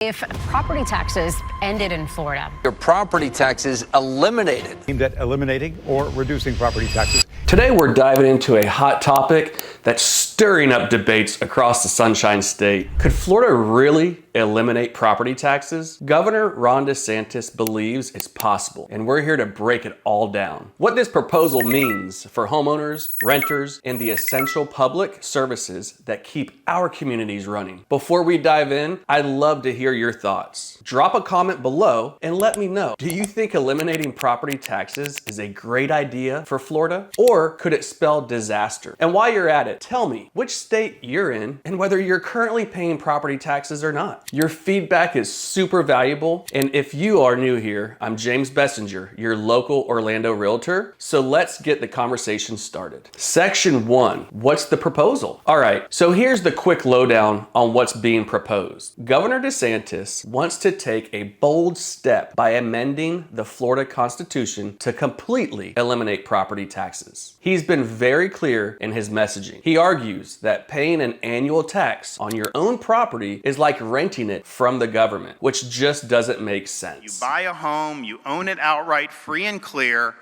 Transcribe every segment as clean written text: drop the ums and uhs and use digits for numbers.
If property taxes ended in Florida, your property taxes eliminated. Aimed at eliminating or reducing property taxes. Today we're diving into a hot topic that's stirring up debates across the Sunshine State. Could Florida really eliminate property taxes? Governor Ron DeSantis believes it's possible, and we're here to break it all down. What this proposal means for homeowners, renters, and the essential public services that keep our communities running. Before we dive in, I'd love to hear your thoughts. Drop a comment below and let me know. Do you think eliminating property taxes is a great idea for Florida? Or could it spell disaster? And while you're at it, tell me which state you're in and whether you're currently paying property taxes or not. Your feedback is super valuable, and if you are new here, I'm James Bessinger, your local Orlando realtor, so let's get the conversation started. Section 1, what's the proposal? All right, so here's the quick lowdown on what's being proposed. Governor DeSantis wants to take a bold step by amending the Florida Constitution to completely eliminate property taxes. He's been very clear in his messaging. He argues that paying an annual tax on your own property is like renting it from the government, which just doesn't make sense. You buy a home, you own it outright, free and clear,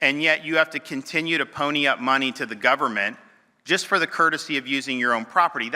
and yet you have to continue to pony up money to the government just for the courtesy of using your own property.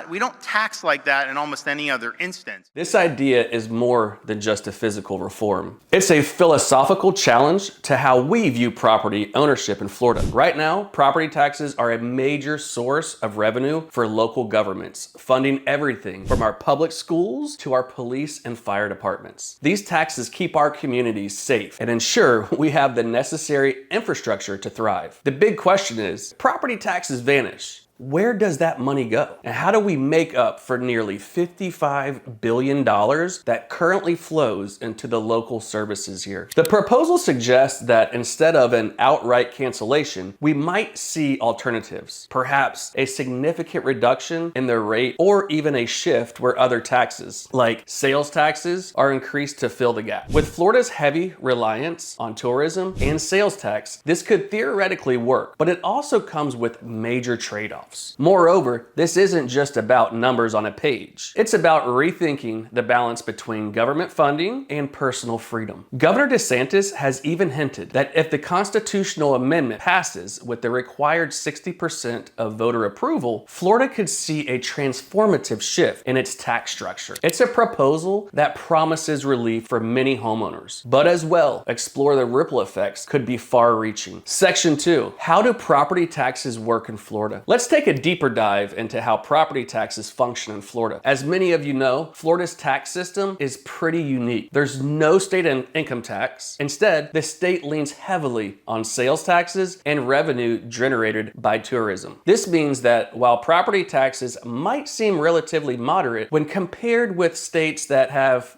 We don't tax like that in almost any other instance. This idea is more than just a physical reform. It's a philosophical challenge to how we view property ownership in Florida. Right now, property taxes are a major source of revenue for local governments, funding everything from our public schools to our police and fire departments. These taxes keep our communities safe and ensure we have the necessary infrastructure to thrive. The big question is, property taxes vanish. Where does that money go? And how do we make up for nearly $55 billion that currently flows into the local services here? The proposal suggests that instead of an outright cancellation, we might see alternatives, perhaps a significant reduction in the rate or even a shift where other taxes, like sales taxes, are increased to fill the gap. With Florida's heavy reliance on tourism and sales tax, this could theoretically work, but it also comes with major trade-offs. Moreover, this isn't just about numbers on a page. It's about rethinking the balance between government funding and personal freedom. Governor DeSantis has even hinted that if the constitutional amendment passes with the required 60% of voter approval, Florida could see a transformative shift in its tax structure. It's a proposal that promises relief for many homeowners, but as well, explore the ripple effects could be far-reaching. Section 2, how do property taxes work in Florida? Let's take a deeper dive into how property taxes function in Florida. As many of you know, Florida's tax system is pretty unique. There's no state income tax. Instead, the state leans heavily on sales taxes and revenue generated by tourism. This means that while property taxes might seem relatively moderate, when compared with states that have,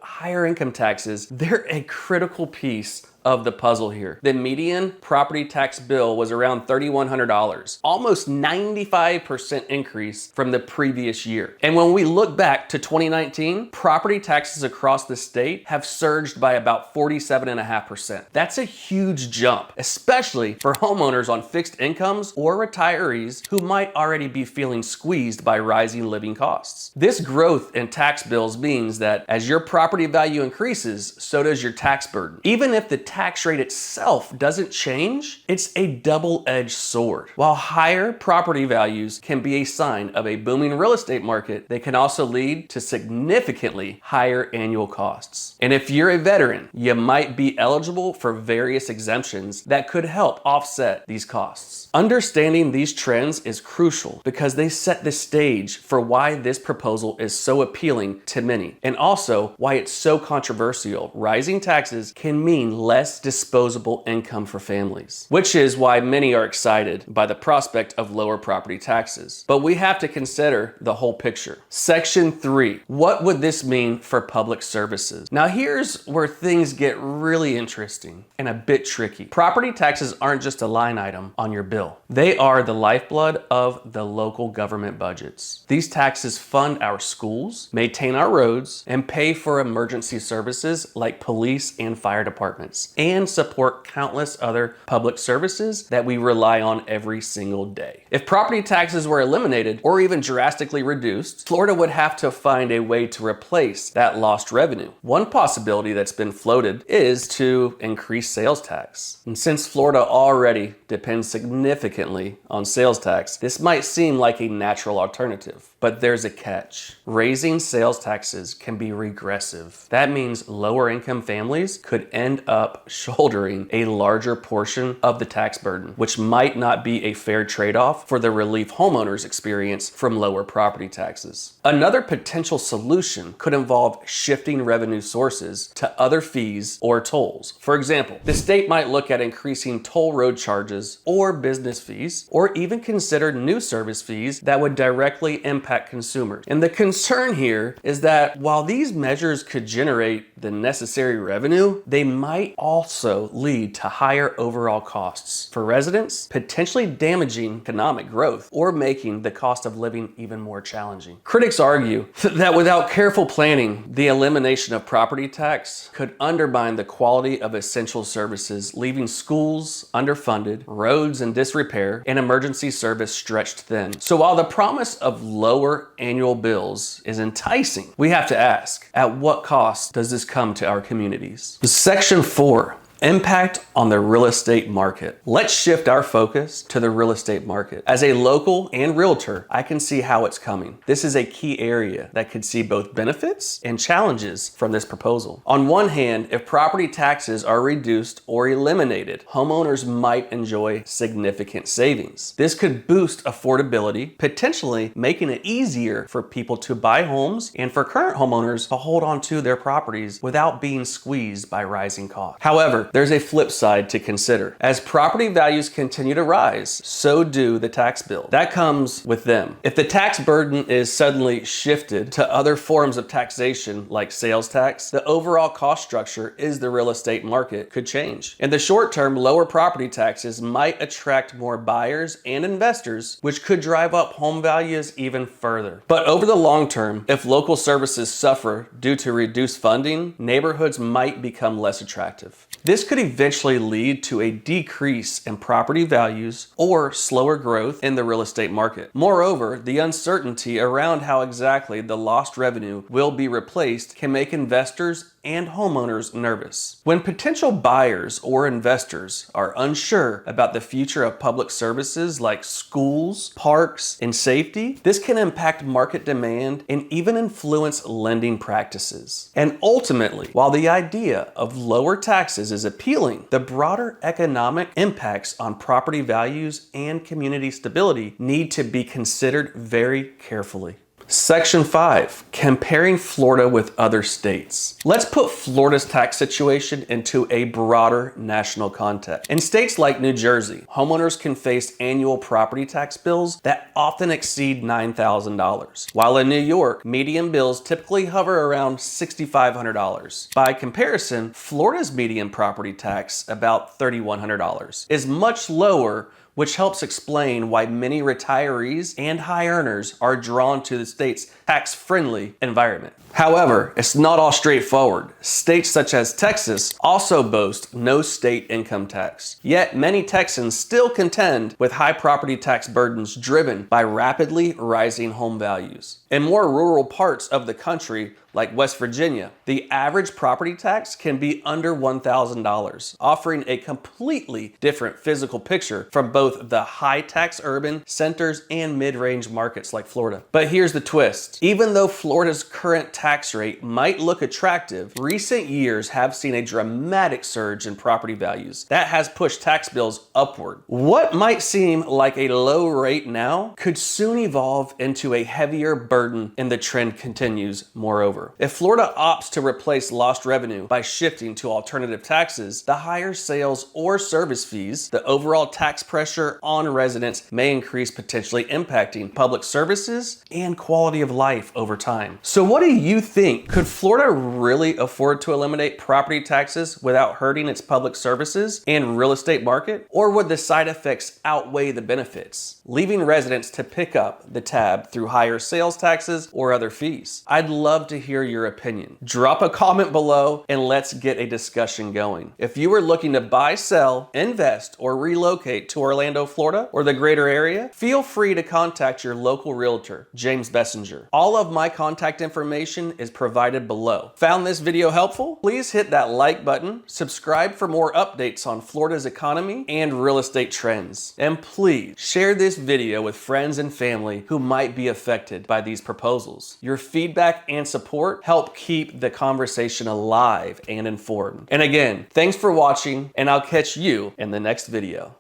higher income taxes, they're a critical piece of the puzzle here. The median property tax bill was around $3,100, almost 95% increase from the previous year. And when we look back to 2019, property taxes across the state have surged by about 47.5%. That's a huge jump, especially for homeowners on fixed incomes or retirees who might already be feeling squeezed by rising living costs. This growth in tax bills means that as your property value increases, so does your tax burden. Even if the tax rate itself doesn't change, it's a double-edged sword. While higher property values can be a sign of a booming real estate market, they can also lead to significantly higher annual costs. And if you're a veteran, you might be eligible for various exemptions that could help offset these costs. Understanding these trends is crucial because they set the stage for why this proposal is so appealing to many, and also why it's so controversial. Rising taxes can mean less disposable income for families, which is why many are excited by the prospect of lower property taxes. But we have to consider the whole picture. Section 3, what would this mean for public services? Now here's where things get really interesting and a bit tricky. Property taxes aren't just a line item on your bill. They are the lifeblood of the local government budgets. These taxes fund our schools, maintain our roads, and pay for emergency services like police and fire departments. taxes and support countless other public services that we rely on every single day. If property taxes were eliminated or even drastically reduced, Florida would have to find a way to replace that lost revenue. One possibility that's been floated is to increase sales tax. And since Florida already depends significantly on sales tax, this might seem like a natural alternative. But there's a catch. Raising sales taxes can be regressive. That means lower income families could end up shouldering a larger portion of the tax burden, which might not be a fair trade-off for the relief homeowners experience from lower property taxes. Another potential solution could involve shifting revenue sources to other fees or tolls. For example, the state might look at increasing toll road charges or business fees, or even consider new service fees that would directly impact consumers. And the concern here is that while these measures could generate the necessary revenue, they might also lead to higher overall costs for residents, potentially damaging economic growth or making the cost of living even more challenging. Critics argue that without careful planning, the elimination of property tax could undermine the quality of essential services, leaving schools underfunded, roads in disrepair, and emergency service stretched thin. So while the promise of lower annual bills is enticing, we have to ask, at what cost does this come to our communities? Section 4. Impact on the real estate market. Let's shift our focus to the real estate market. As a local and realtor, I can see how it's coming. This is a key area that could see both benefits and challenges from this proposal. On one hand, if property taxes are reduced or eliminated, homeowners might enjoy significant savings. This could boost affordability, potentially making it easier for people to buy homes and for current homeowners to hold on to their properties without being squeezed by rising costs. However, there's a flip side to consider. As property values continue to rise, so do the tax bill. That comes with them. If the tax burden is suddenly shifted to other forms of taxation like sales tax, the overall cost structure is the real estate market could change. In the short term, lower property taxes might attract more buyers and investors, which could drive up home values even further. But over the long term, if local services suffer due to reduced funding, neighborhoods might become less attractive. This could eventually lead to a decrease in property values or slower growth in the real estate market. Moreover, the uncertainty around how exactly the lost revenue will be replaced can make investors and homeowners nervous. When potential buyers or investors are unsure about the future of public services like schools, parks, and safety, this can impact market demand and even influence lending practices. And ultimately, while the idea of lower taxes is appealing, the broader economic impacts on property values and community stability need to be considered very carefully. Section 5, comparing Florida with other states. Let's put Florida's tax situation into a broader national context. In states like New Jersey, homeowners can face annual property tax bills that often exceed $9,000, while in New York, median bills typically hover around $6,500. By comparison, Florida's median property tax, about $3,100, is much lower, which helps explain why many retirees and high earners are drawn to the state's tax-friendly environment. However, it's not all straightforward. States such as Texas also boast no state income tax. Yet many Texans still contend with high property tax burdens driven by rapidly rising home values. In more rural parts of the country, like West Virginia, the average property tax can be under $1,000, offering a completely different physical picture from both the high tax urban centers and mid-range markets like Florida. But here's the twist. Even though Florida's current tax rate might look attractive, recent years have seen a dramatic surge in property values that has pushed tax bills upward. What might seem like a low rate now could soon evolve into a heavier burden, and the trend continues. Moreover, if Florida opts to replace lost revenue by shifting to alternative taxes, the higher sales or service fees, the overall tax pressure on residents may increase, potentially impacting public services and quality of life over time. So what do you think? Could Florida really afford to eliminate property taxes without hurting its public services and real estate market? Or would the side effects outweigh the benefits, leaving residents to pick up the tab through higher sales taxes or other fees? I'd love to hear hear your opinion. Drop a comment below and let's get a discussion going. If you are looking to buy, sell, invest, or relocate to Orlando, Florida, or the greater area, feel free to contact your local realtor, James Bessinger. All of my contact information is provided below. Found this video helpful? Please hit that like button, subscribe for more updates on Florida's economy and real estate trends. And please share this video with friends and family who might be affected by these proposals. Your feedback and support help keep the conversation alive and informed. And again, thanks for watching, and I'll catch you in the next video.